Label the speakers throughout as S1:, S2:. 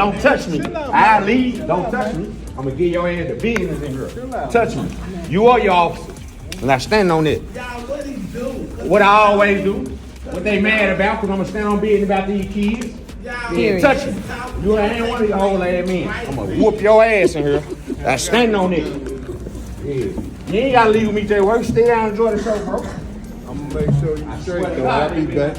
S1: don't touch me. I leave, don't touch me. I'm gonna give your ass the business in here. Touch me. You are your officer. And I stand on it. What I always do. What they mad about, because I'm gonna stand on business about these kids. Yeah, touch me. You ain't one of your old ass men. I'm gonna whoop your ass in here. I stand on it. Yeah. You ain't gotta leave with me to work. Stay down and enjoy the show, bro.
S2: I'm gonna make sure you straight though. I'll be back.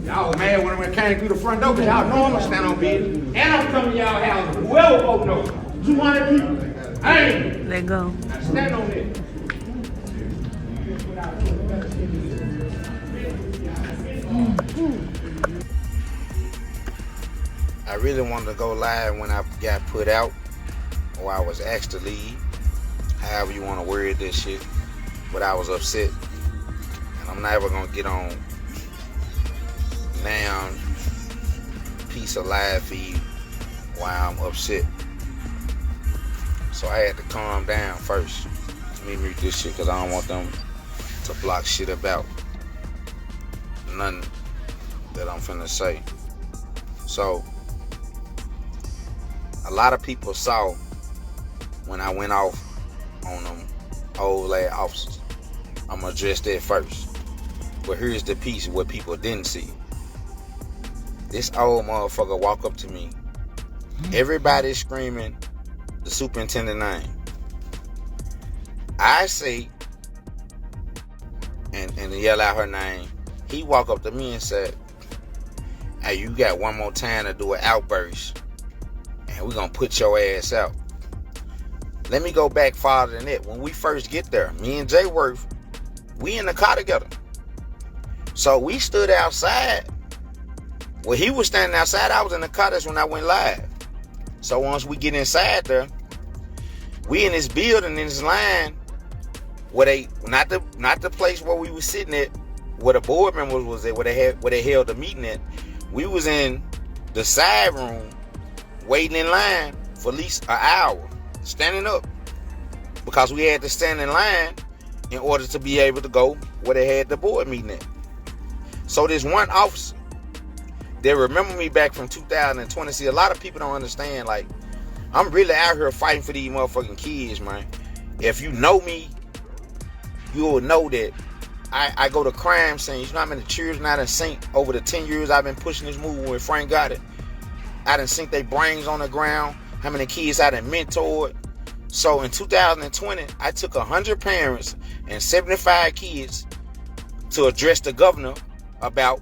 S1: Y'all was mad when I came through the front door, because y'all know I'm gonna stand on business. And I'm coming to y'all house. Whoever folk know. 200 people. Hey!
S3: Let go.
S1: I stand on it.
S4: I really wanted to go live when I got put out, or I was asked to leave, however you want to word this shit, but I was upset, and I'm never going to get on now piece of live feed while I'm upset. So I had to calm down first. Let me read this shit, because I don't want them to block shit about nothing that I'm finna say. So a lot of people saw when I went off on them old lad officers. I'm gonna address that first. But here's the piece of what people didn't see. This old motherfucker walk up to me. Everybody screaming the superintendent name. I say, and yell out her name. He walk up to me and said, "Hey, you got one more time to do an outburst, and we're gonna put your ass out." Let me go back farther than that. When we first get there, me and Jay Worth, we in the car together. So we stood outside. Well, he was standing outside. I was in the car. That's when I went live. So once we get inside there, we in this building, in this line, where they not the place where we was sitting at, where the board members was at, where they held the meeting at. We was in the side room, waiting in line for at least an hour, standing up, because we had to stand in line in order to be able to go where they had the board meeting at. So this one officer, they remember me back from 2020. See, a lot of people don't understand, like, I'm really out here fighting for these motherfucking kids, man. If you know me, you will know that I go to crime scenes. You know how many children I done seen over the 10 years I've been pushing this movement with Frank got it. I done seen their brains on the ground. How many kids I done mentored. So in 2020, I took 100 parents and 75 kids to address the governor about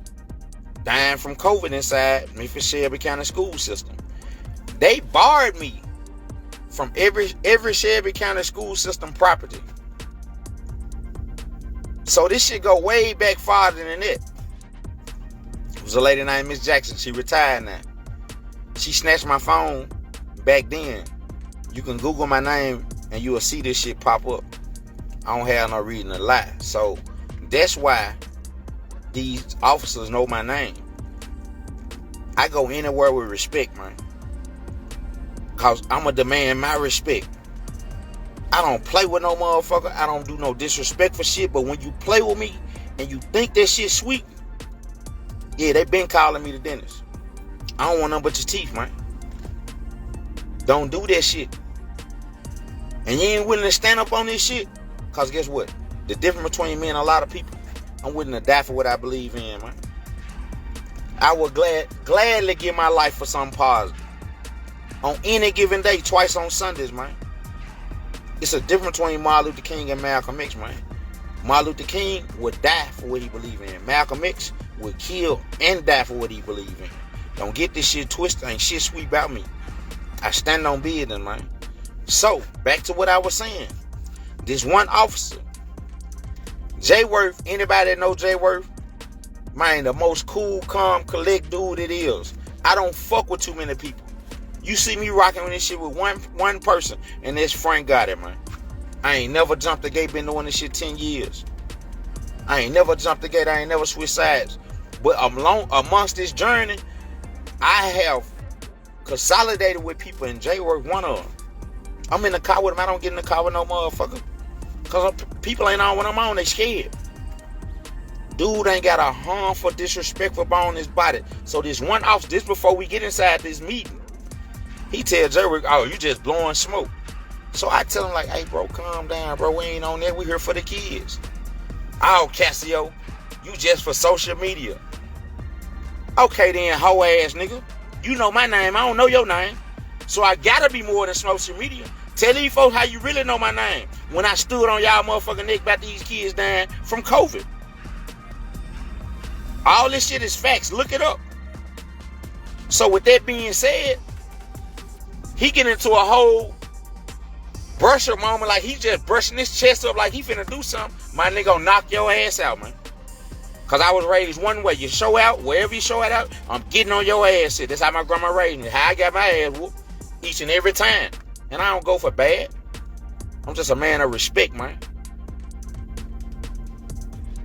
S4: dying from COVID inside Memphis Shelby County school system. They barred me from every Shelby County school system property. So this shit go way back farther than that. It was a lady named Miss Jackson. She retired now. She snatched my phone back then. You can Google my name and you will see this shit pop up. I don't have no reason to lie. So that's why these officers know my name. I go anywhere with respect, man. Cause I'm going to demand my respect. I don't play with no motherfucker. I don't do no disrespectful shit. But when you play with me and you think that shit sweet, yeah, they been calling me the dentist. I don't want nothing but your teeth, man. Don't do that shit. And you ain't willing to stand up on this shit. Cause guess what? The difference between me and a lot of people, I'm willing to die for what I believe in, man. I would gladly give my life for something positive. On any given day, twice on Sundays, man. It's a difference between Martin Luther King and Malcolm X, man. Martin Luther King would die for what he believed in. Malcolm X would kill and die for what he believed in. Don't get this shit twisted. Ain't shit sweet about me. I stand on business, man. So, back to what I was saying. This one officer, Jay Worth, anybody that know Jay Worth, man, the most cool, calm, collect dude it is. I don't fuck with too many people. You see me rocking with this shit with one person, and that's Frank got it, man. I ain't never jumped the gate, been doing this shit 10 years. I ain't never jumped the gate, I ain't never switched sides. But amongst this journey, I have consolidated with people, and Jay Work one of them. I'm in the car with him, I don't get in the car with no motherfucker. Because people ain't on when I'm on, they scared. Dude ain't got a harmful, disrespectful bone in his body. So this one officer, this before we get inside this meeting, he tells Jerry, oh, you just blowing smoke. So I tell him like, hey, bro, calm down, bro. We ain't on that. We here for the kids. Oh, Cassio, you just for social media. Okay then, hoe ass nigga. You know my name. I don't know your name. So I gotta be more than social media. Tell these folks how you really know my name. When I stood on y'all motherfucking neck about these kids dying from COVID. All this shit is facts. Look it up. So with that being said, he get into a whole brush up moment like he just brushing his chest up like he finna do something. My nigga gonna knock your ass out, man. Cause I was raised one way. You show out, wherever you show it out, I'm getting on your ass. That's how my grandma raised me. How I got my ass whooped each and every time. And I don't go for bad. I'm just a man of respect, man.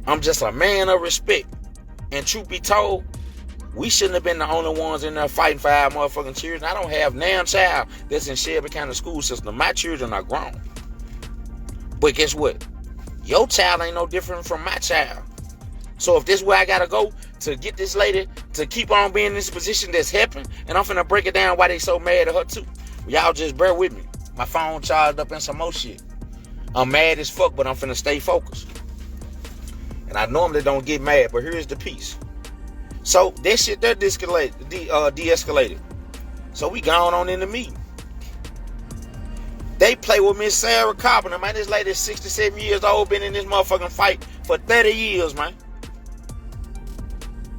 S4: I'm just a man of respect. And truth be told, we shouldn't have been the only ones in there fighting for our motherfucking children. I don't have now child that's in Shelby County school system. My children are grown. But guess what? Your child ain't no different from my child. So if this is where I gotta go to get this lady to keep on being in this position that's helping, and I'm finna break it down why they so mad at her too. Y'all just bear with me. My phone charged up and some more shit. I'm mad as fuck, but I'm finna stay focused. And I normally don't get mad, but here's the piece. So that shit that de-escalated. So we gone on in the meeting. They play with Miss Sarah Carpenter, man. This lady's 67 years old, been in this motherfucking fight for 30 years, man.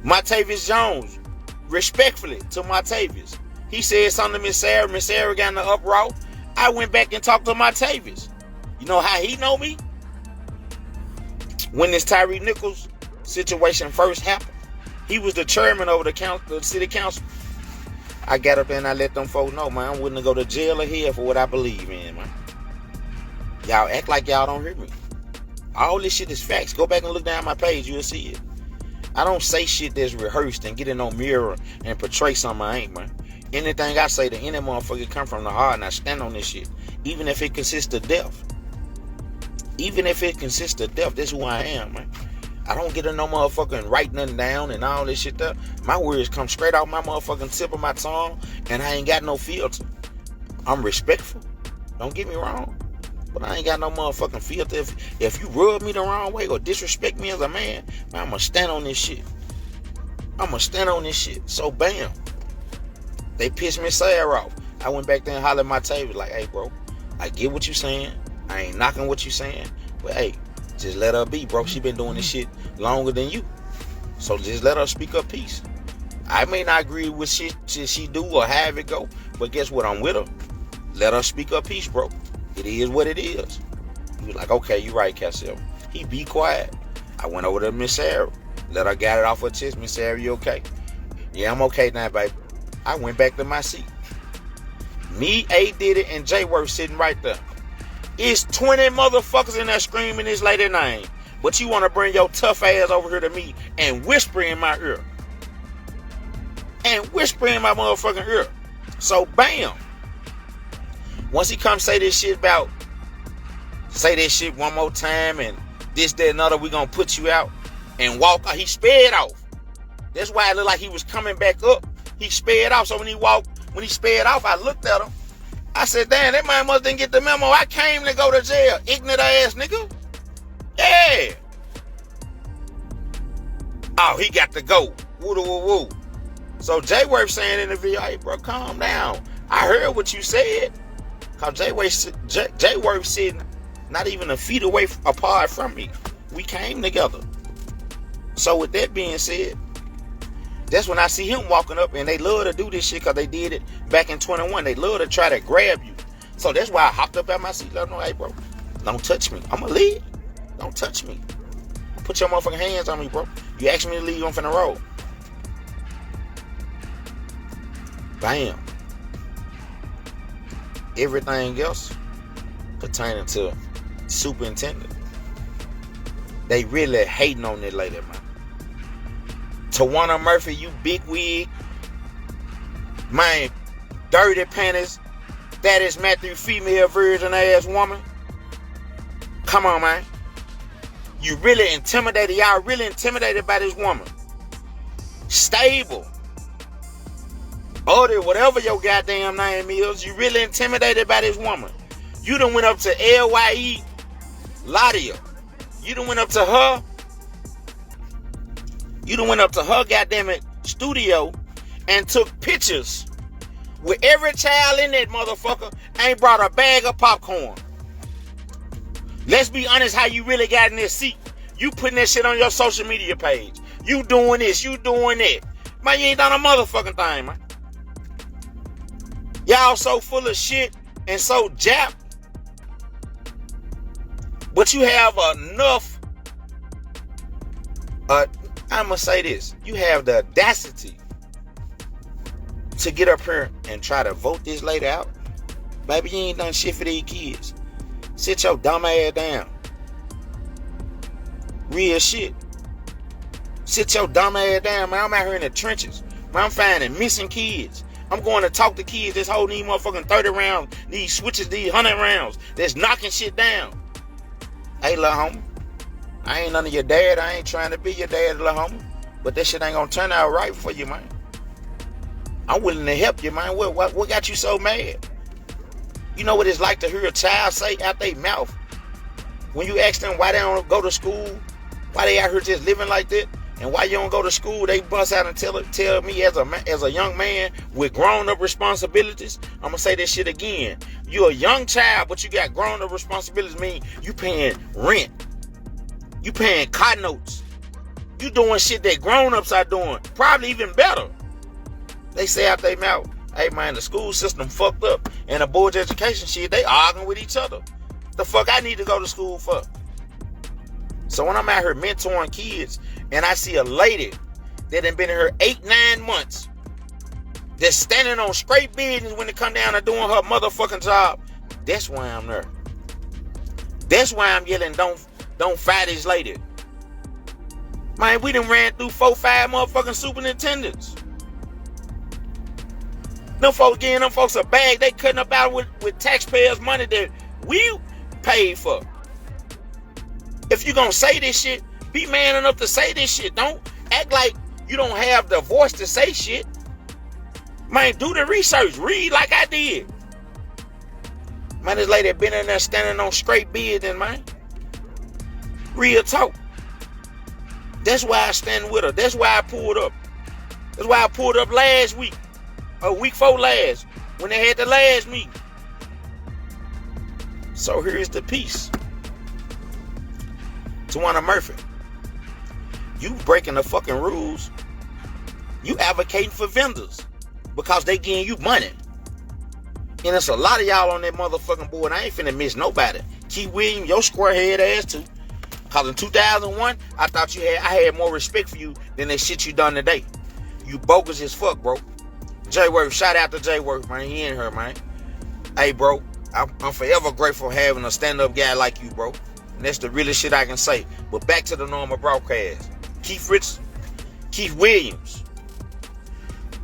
S4: Montavious Jones, respectfully to Montavious. He said something to Miss Sarah. Miss Sarah got in the uproar. I went back and talked to Montavious. You know how he know me? When this Tyree Nichols situation first happened, he was the chairman over the city council. I got up there and I let them folks know, man, I'm willing to go to jail or hell for what I believe in, man. Y'all act like y'all don't hear me. All this shit is facts. Go back and look down my page, you'll see it. I don't say shit that's rehearsed and get in no mirror and portray something I ain't, man. Anything I say to any motherfucker come from the heart, and I stand on this shit. Even if it consists of death. Even if it consists of death, that's who I am, man. I don't get in no motherfucking write nothing down and all this shit there. My words come straight off my motherfucking tip of my tongue, and I ain't got no filter. I'm respectful. Don't get me wrong. But I ain't got no motherfucking filter. If you rub me the wrong way or disrespect me as a man I'm gonna stand on this shit. I'm gonna stand on this shit. So bam. They pissed me Sarah off. I went back there and hollered at my table like, hey bro, I get what you saying. I ain't knocking what you saying. But hey, just let her be, bro. She been doing this shit longer than you. So just let her speak her piece. I may not agree with shit she do or have it go, but guess what? I'm with her. Let her speak her piece, bro. It is what it is. He was like, okay, you right, Cassell. He be quiet. I went over to Miss Sarah. Let her get it off her chest. Miss Sarah, you okay? Yeah, I'm okay now, baby. I went back to my seat. Me, A Diddy, and J Worth sitting right there. It's 20 motherfuckers in there screaming this lady's name. But you want to bring your tough ass over here to me and whisper in my ear. And whisper in my motherfucking ear. So, bam. Once he come say this shit about, say this shit one more time and this, that, and other, we gonna put you out and walk out. He sped off. That's why it looked like he was coming back up. He sped off. So when he sped off, I looked at him. I said, damn, that man must didn't get the memo. I came to go to jail. Ignorant ass nigga. Yeah. Oh, he got to go. Woo-woo-woo. So J Worth saying in the video, hey, bro, calm down. I heard what you said. Because J Worth sitting not even a feet away apart from me. We came together. So with that being said, that's when I see him walking up, and they love to do this shit because they did it back in 21. They love to try to grab you. So that's why I hopped up at my seat. Let them know, hey, bro, don't touch me. I'm going to leave. Don't touch me. Put your motherfucking hands on me, bro. You asked me to leave, I'm finna roll. Bam. Everything else pertaining to superintendent, they really hating on that lady, man. Tawana Murphy, you big wig, man, dirty panties, that is Matthew female virgin ass woman. Come on, man. You really intimidated. Y'all really intimidated by this woman. Stable. Buddy, whatever your goddamn name is, you really intimidated by this woman. You done went up to LYE Ladia. You done went up to her. You done went up to her goddamn it studio and took pictures with every child in that motherfucker. Ain't brought a bag of popcorn. Let's be honest how you really got in this seat. You putting that shit on your social media page. You doing this, you doing that. Man, you ain't done a motherfucking thing, man. Y'all so full of shit and so japped. But you have enough, I'm going to say this. You have the audacity to get up here and try to vote this lady out. Baby, you ain't done shit for these kids. Sit your dumb ass down. Real shit. Sit your dumb ass down, man. I'm out here in the trenches. Man, I'm finding missing kids. I'm going to talk to kids that's holding these motherfucking 30 rounds, these switches, these 100 rounds, that's knocking shit down. Hey, little homie, I ain't none of your dad. I ain't trying to be your dad, little homie. But that shit ain't gonna turn out right for you, man. I'm willing to help you, man. What got you so mad? You know what it's like to hear a child say out their mouth when you ask them why they don't go to school, why they out here just living like that, and why you don't go to school, they bust out and tell me as a young man with grown-up responsibilities. I'm gonna say this shit again. You're a young child, but you got grown-up responsibilities. Mean you paying rent, you paying car notes, you doing shit that grown-ups are doing, probably even better. They say out their mouth, hey man, the school system fucked up, and the board's education shit, they arguing with each other. The fuck I need to go to school for? So when I'm out here mentoring kids, and I see a lady that done been here 8-9 months, that's standing on straight business when it come down to doing her motherfucking job, that's why I'm there. That's why I'm yelling, don't fire this lady. Man, we done ran through 4-5 motherfucking superintendents. Them folks getting them folks a bag, they cutting up out with taxpayers' money that we paid for. If you gonna say this shit, be man enough to say this shit. Don't act like you don't have the voice to say shit. Man, do the research. Read like I did. Man, this lady been in there standing on straight business, man. Real talk. That's why I stand with her. That's why I pulled up. That's why I pulled up last week. A week before last. When they had the last meeting. So here's the piece. Tawana Murphy, you breaking the fucking rules. You advocating for vendors because they getting you money. And it's a lot of y'all on that motherfucking board. I ain't finna miss nobody. Keith Williams, your square head ass too. Cause in 2001, I thought I had more respect for you than that shit you done today. You bogus as fuck, bro. Jay Worth, shout out to Jay Worth, man. He in here, man. Hey, bro, I'm forever grateful having a stand-up guy like you, bro. And that's the realest shit I can say. But back to the normal broadcast. Keith Williams.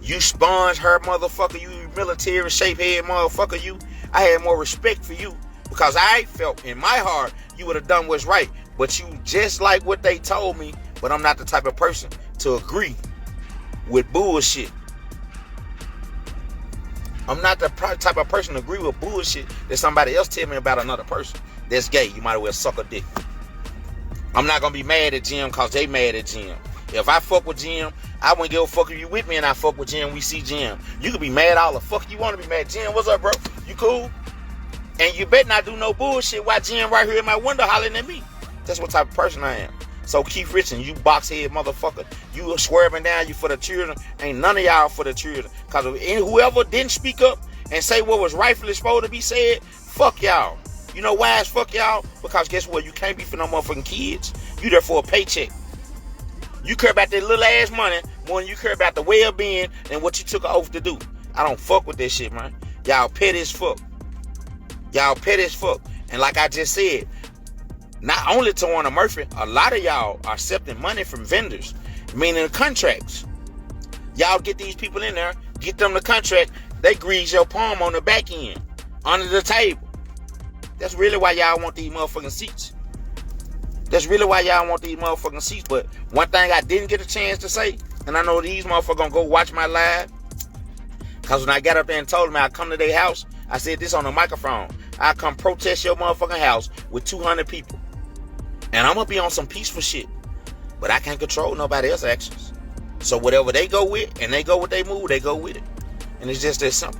S4: You sponge her motherfucker, you military shape head motherfucker, you. I had more respect for you because I felt in my heart you would have done what's right. But you just like what they told me, but I'm not the type of person to agree with bullshit. I'm not the type of person to agree with bullshit that somebody else tell me about another person that's gay. You might as well suck a dick. I'm not going to be mad at Jim because they mad at Jim. If I fuck with Jim, I wouldn't give a fuck if you with me and I fuck with Jim, we see Jim. You can be mad all the fuck you want to be mad. Jim, what's up, bro? You cool? And you better not do no bullshit while Jim right here in my window hollering at me. That's what type of person I am. So Keith Richardson, you box-head motherfucker, you swerving down, you for the children. Ain't none of y'all for the children. Because whoever didn't speak up and say what was rightfully supposed to be said, fuck y'all. You know why it's fuck y'all? Because guess what? You can't be for no motherfucking kids. You there for a paycheck. You care about that little ass money more than you care about the well-being and what you took an oath to do. I don't fuck with this shit, man. Y'all petty as fuck. Y'all petty as fuck. And like I just said, not only Tawana Murphy, a lot of y'all are accepting money from vendors, meaning contracts. Y'all get these people in there, get them the contract, they grease your palm on the back end, under the table. That's really why y'all want these motherfucking seats. That's really why y'all want these motherfucking seats. But one thing I didn't get a chance to say, and I know these motherfuckers gonna go watch my live, because when I got up there and told them I come to their house, I said this on the microphone. I come protest your motherfucking house with 200 people. And I'm gonna be on some peaceful shit. But I can't control nobody else's actions. So whatever they go with, and they go with they move, they go with it. And it's just that simple.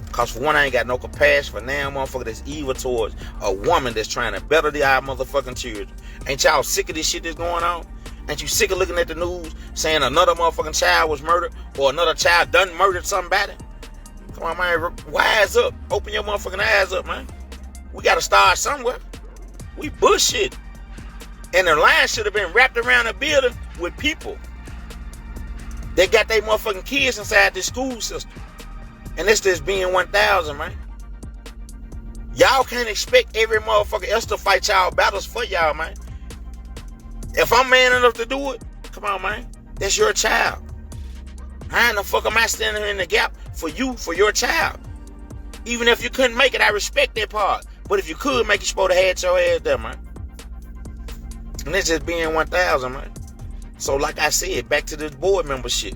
S4: Because for one, I ain't got no compassion for damn motherfucker that's evil towards a woman that's trying to better our motherfucking children. Ain't y'all sick of this shit that's going on? Ain't you sick of looking at the news saying another motherfucking child was murdered or another child done murdered somebody? Come on, man. Wise up. Open your motherfucking eyes up, man. We got to start somewhere. We bullshit. And the line should have been wrapped around the building with people. They got their motherfucking kids inside the school system. And it's just being 1,000, man. Y'all can't expect every motherfucker else to fight y'all battles for y'all, man. If I'm man enough to do it, come on, man. That's your child. How in the fuck am I standing in the gap for you, for your child? Even if you couldn't make it, I respect that part. But if you could make it, you're supposed to have your ass there, man. And it's just being 1,000, man. So like I said, back to this board membership.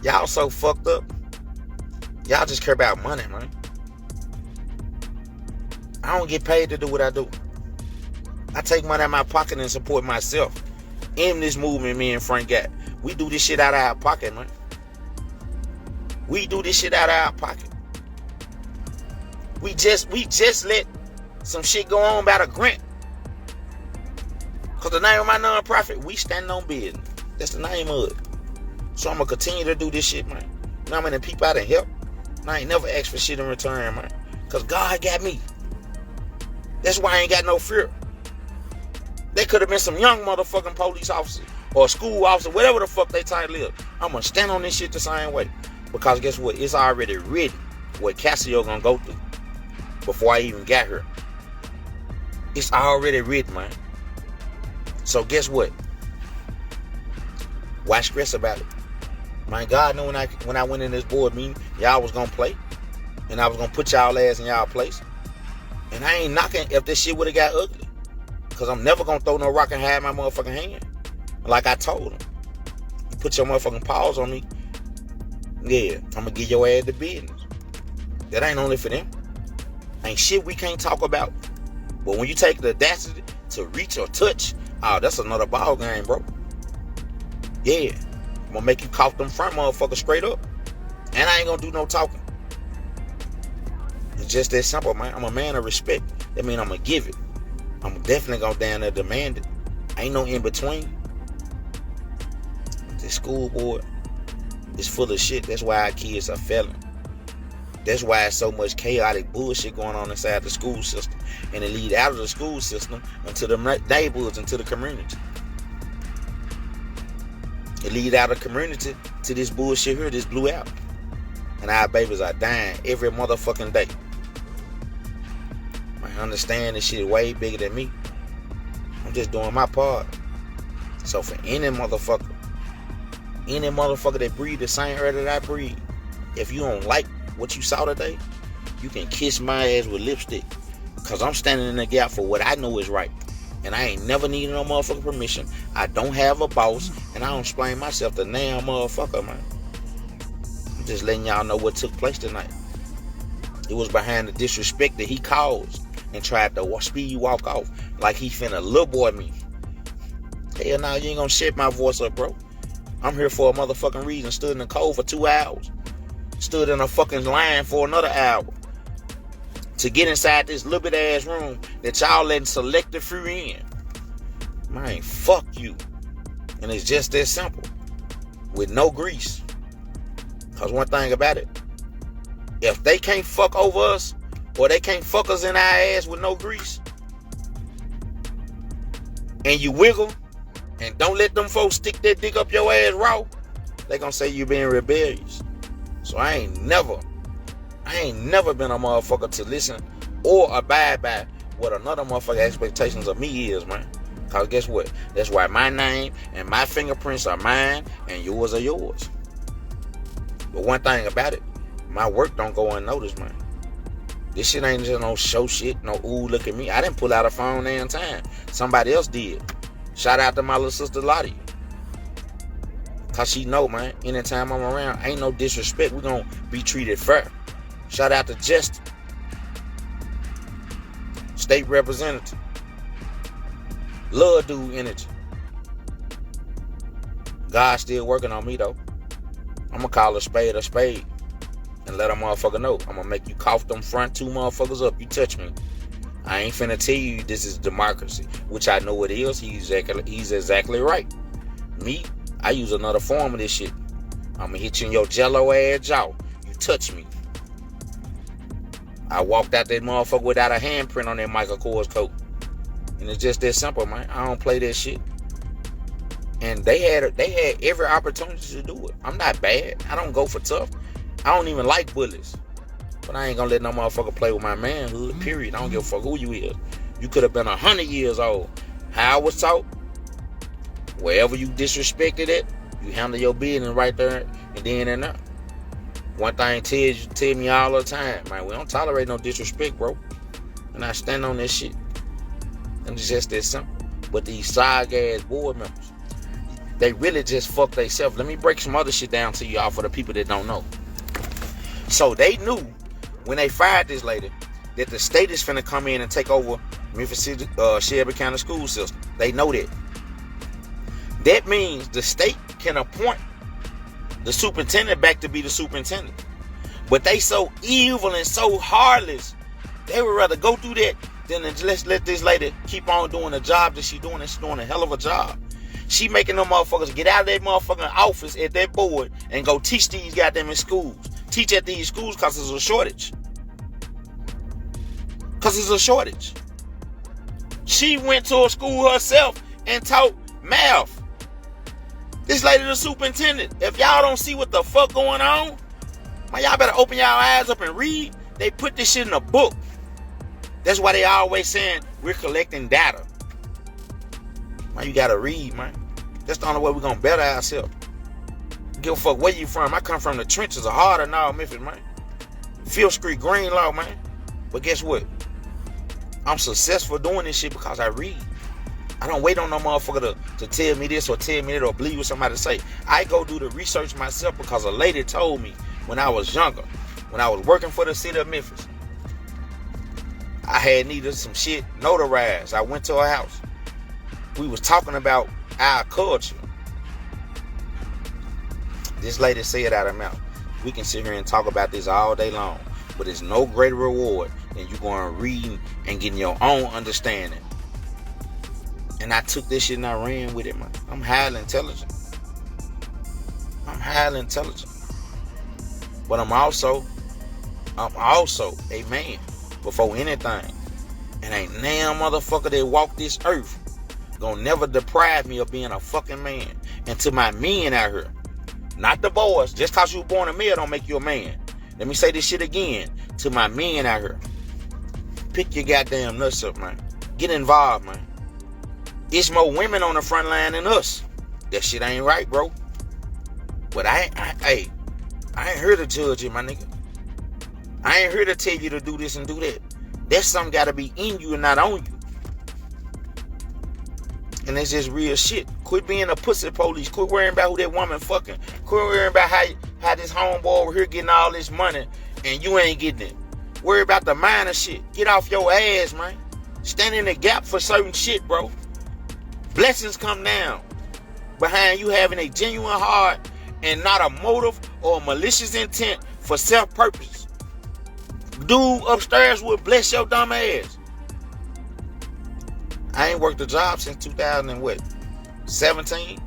S4: Y'all so fucked up. Y'all just care about money, man. I don't get paid to do what I do. I take money out of my pocket and support myself. In this movement, me and Frank got. We do this shit out of our pocket, man. We do this shit out of our pocket. We just let some shit go on about a grant. Because the name of my nonprofit, we stand on business. That's the name of it. So I'm going to continue to do this shit, man. You know how many people I done help? And I ain't never asked for shit in return, man. Because God got me. That's why I ain't got no fear. They could have been some young motherfucking police officers or school officer, whatever the fuck they title is. I'm going to stand on this shit the same way. Because guess what? It's already written what Cassio going to go through before I even got here. It's already written, man. So guess what? Why stress about it? My God knew when I went in this board meeting, y'all was gonna play. And I was gonna put y'all ass in y'all place. And I ain't knocking if this shit would have got ugly. Cause I'm never gonna throw no rock and hide my motherfucking hand. Like I told them. You put your motherfucking paws on me, yeah, I'm gonna give your ass the business. That ain't only for them. Ain't shit we can't talk about. But when you take the audacity to reach or touch, oh, that's another ball game, bro. Yeah. I'm gonna make you cough them front motherfuckers straight up. And I ain't gonna do no talking. It's just that simple, man. I'm a man of respect. That means I'm gonna give it. I'm definitely gonna down there demand it. Ain't no in between. The school board is full of shit. That's why our kids are failing. That's why there's so much chaotic bullshit going on inside the school system. And it lead out of the school system into the neighborhoods, into the community. It lead out of the community to this bullshit here, this blew out. And our babies are dying every motherfucking day. I understand this shit way bigger than me. I'm just doing my part. So for any motherfucker that breathe the same air that I breathe, if you don't like what you saw today, you can kiss my ass with lipstick. Because I'm standing in the gap for what I know is right. And I ain't never needed no motherfucking permission. I don't have a boss. And I don't explain myself to damn motherfucker, man. I'm just letting y'all know what took place tonight. It was behind the disrespect that he caused. And tried to speed walk off. Like he finna little boy me. Hell nah, you ain't gonna shut my voice up, bro. I'm here for a motherfucking reason. Stood in the cold for 2 hours. Stood in a fucking line for another hour. To get inside this little bit ass room that y'all letting selective few in. Man, fuck you. And it's just that simple. With no grease. Cause one thing about it, if they can't fuck over us, or they can't fuck us in our ass with no grease, and you wiggle, and don't let them folks stick that dick up your ass raw, they gonna say you being rebellious. So I ain't never been a motherfucker to listen or abide by what another motherfucker expectations of me is, man. Cause guess what? That's why my name and my fingerprints are mine and yours are yours. But one thing about it, my work don't go unnoticed, man. This shit ain't just no show shit, no ooh, look at me. I didn't pull out a phone damn time. Somebody else did. Shout out to my little sister Lottie. Cause she know, man, anytime I'm around, ain't no disrespect. We gonna be treated fair. Shout out to Justin, state representative. Love dude energy. God's still working on me though. I'm gonna call a spade and let a motherfucker know. I'm gonna make you cough them front two motherfuckers up. You touch me, I ain't finna tell you this is democracy, which I know it is. He's exactly right. Me, I use another form of this shit. I'm gonna hit you in your jello ass jaw. You touch me. I walked out that motherfucker without a handprint on that Michael Kors coat. And it's just that simple, man. I don't play that shit. And they had every opportunity to do it. I'm not bad. I don't go for tough. I don't even like bullies. But I ain't gonna let no motherfucker play with my manhood, period. I don't give a fuck who you is. You could have been 100 years old. How I was taught, wherever you disrespected it, you handle your business right there and then and there. One thing tell me all the time, man, we don't tolerate no disrespect, bro. And I stand on this shit. And it's just that simple. But these side ass board members, they really just fuck themselves. Let me break some other shit down to y'all for the people that don't know. So they knew when they fired this lady that the state is finna come in and take over Memphis City, Shelby County school system. They know that. That means the state can appoint the superintendent back to be the superintendent. But they so evil and so heartless, they would rather go through that than let's let this lady keep on doing the job that she's doing, and she's doing a hell of a job. She making them motherfuckers get out of that motherfucking office at that board and go teach these goddamn in schools. Teach at these schools because there's a shortage. Because there's a shortage. She went to a school herself and taught math. This lady the superintendent. If y'all don't see what the fuck going on, man, y'all better open y'all eyes up and read. They put this shit in a book. That's why they always saying we're collecting data. Man, you gotta read, man. That's the only way we're gonna better ourselves. Give a fuck where you from. I come from the trenches of harder now, Memphis, man. Field Street, Greenlaw, man. But guess what? I'm successful doing this shit because I read. I don't wait on no motherfucker to tell me this or tell me that or believe what somebody say. I go do the research myself because a lady told me when I was younger, when I was working for the city of Memphis, I had needed some shit notarized. I went to her house. We was talking about our culture. This lady said out of her mouth, we can sit here and talk about this all day long, but there's no greater reward than you going reading and getting your own understanding. And I took this shit and I ran with it, man. I'm highly intelligent. But I'm also a man before anything. And ain't damn motherfucker that walk this earth gonna never deprive me of being a fucking man. And to my men out here, not the boys, just cause you were born a male don't make you a man. Let me say this shit again. To my men out here, pick your goddamn nuts up, man. Get involved, man. It's more women on the front line than us. That shit ain't right, bro. But I ain't here to judge you, my nigga. I ain't here to tell you to do this and do that. That's something gotta be in you and not on you. And it's just real shit. Quit being a pussy police. Quit worrying about who that woman fucking. Quit worrying about how this homeboy over here getting all this money and you ain't getting it. Worry about the minor shit. Get off your ass, man. Stand in the gap for certain shit, bro. Blessings come down behind you having a genuine heart and not a motive or a malicious intent for self-purpose. Dude upstairs will bless your dumb ass. I ain't worked a job since 2017.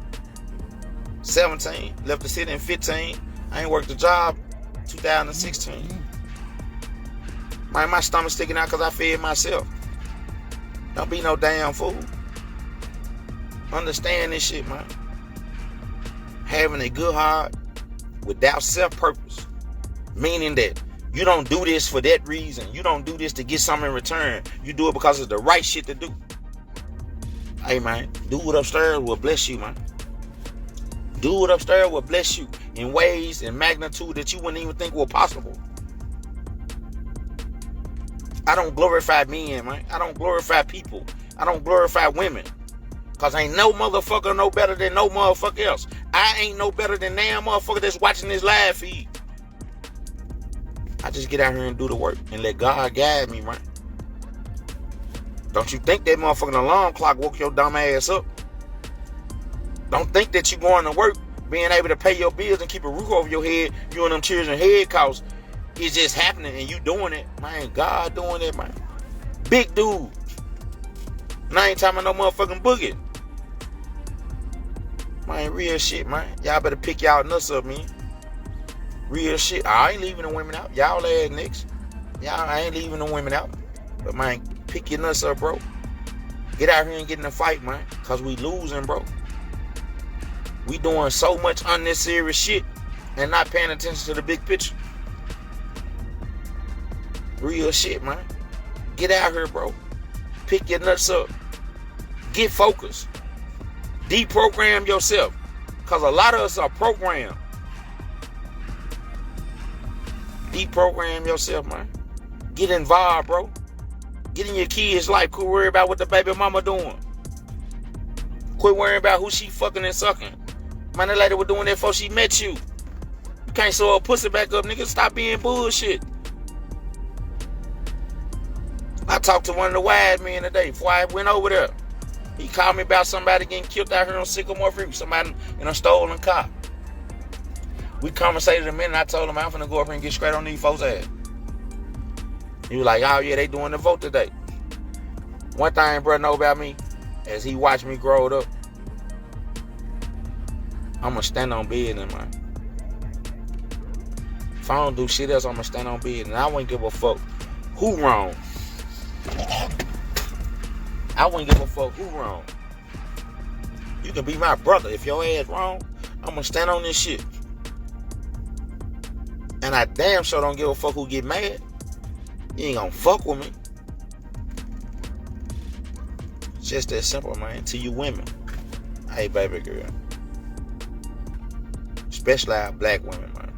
S4: 17. Left the city in 15. I ain't worked a job 2016. My stomach sticking out because I fed myself. Don't be no damn fool. Understand this shit, man. Having a good heart without self-purpose. Meaning that you don't do this for that reason. You don't do this to get something in return. You do it because it's the right shit to do. Hey, man, dude upstairs will bless you, man. Dude upstairs will bless you in ways and magnitude that you wouldn't even think were possible. I don't glorify men, man. I don't glorify people. I don't glorify women. Because ain't no motherfucker no better than no motherfucker else. I ain't no better than damn motherfucker that's watching this live feed. I just get out here and do the work and let God guide me, man. Don't you think that motherfucking alarm clock woke your dumb ass up? Don't think that you going to work, being able to pay your bills and keep a roof over your head, you and them children head costs, it's just happening and you doing it. Man, God doing it, man. Big dude. And I ain't talking about no motherfucking boogie. Man, real shit, man. Y'all better pick y'all nuts up, man. Real shit. I ain't leaving the women out. Y'all ass niggas. I ain't leaving the women out. But man, pick your nuts up, bro. Get out here and get in the fight, man. Cause we losing, bro. We doing so much unnecessary shit and not paying attention to the big picture. Real shit, man. Get out here, bro. Pick your nuts up. Get focused. Deprogram yourself. Cause a lot of us are programmed. Deprogram yourself, man. Get involved, bro. Get in your kids' life. Quit worrying about what the baby mama doing. Quit worrying about who she fucking and sucking. Man, that lady was doing that before she met you. You can't sew her pussy back up, nigga. Stop being bullshit. I talked to one of the wise men today before I went over there. He called me about somebody getting killed out here on Sycamore Street. Somebody in a stolen car. We conversated a minute. I told him I'm finna go up here and get straight on these folks' ass. He was like, oh yeah, they doing the vote today. One thing bro know about me, as he watched me grow up, I'ma stand on business, man. If I don't do shit else, I'ma stand on business. And I wouldn't give a fuck who wrong. I wouldn't give a fuck who wrong. You can be my brother. If your ass wrong, I'ma stand on this shit. And I damn sure don't give a fuck who get mad. You ain't gonna fuck with me. It's just that simple, man. To you women. Hey, baby girl. Especially our black women, man.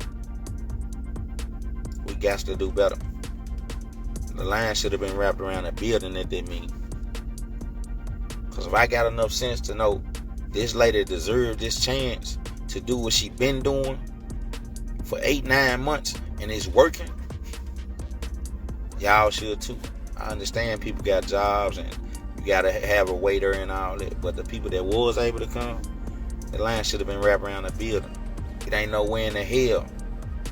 S4: We got to do better. The line should have been wrapped around a building that they mean. Because if I got enough sense to know this lady deserved this chance to do what she been doing for 8-9 months and it's working, y'all should too. I understand people got jobs and you gotta have a waiter and all that, but the people that was able to come, the line should have been wrapped around the building. It ain't nowhere in the hell,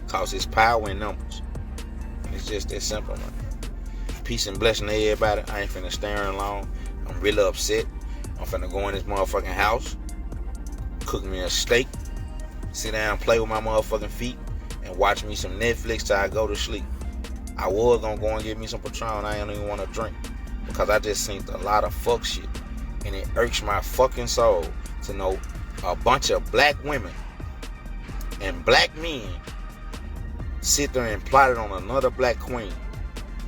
S4: cause it's power in numbers. It's just that simple, man. Peace and blessing to everybody. I ain't finna stay here long. I'm really upset. I'm finna go in this motherfucking house, cook me a steak, sit down, play with my motherfucking feet, and watch me some Netflix till I go to sleep. I was gonna go and get me some Patron. I don't even want to drink because I just seen a lot of fuck shit, and it irks my fucking soul to know a bunch of black women and black men sit there and plotted on another black queen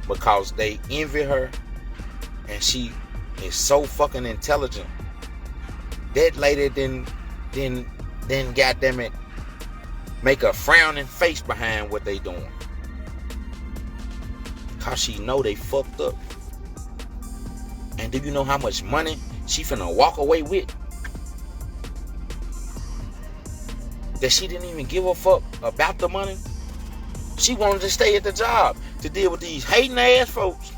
S4: because they envy her and she is so fucking intelligent. That lady didn't goddamn it make a frowning face behind what they doing. Cause she know they fucked up. And do you know how much money she finna walk away with? That she didn't even give a fuck about the money. She wanted to stay at the job to deal with these hating ass folks.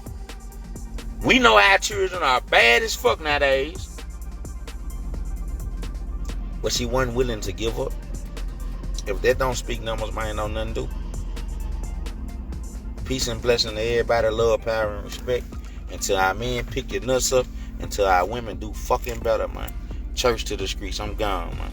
S4: We know our children are bad as fuck nowadays. But she wasn't willing to give up. If that don't speak numbers, man, ain't no nothing to do. Peace and blessing to everybody. Love, power, and respect. Until our men pick your nuts up. Until our women do fucking better, man. Church to the streets. I'm gone, man.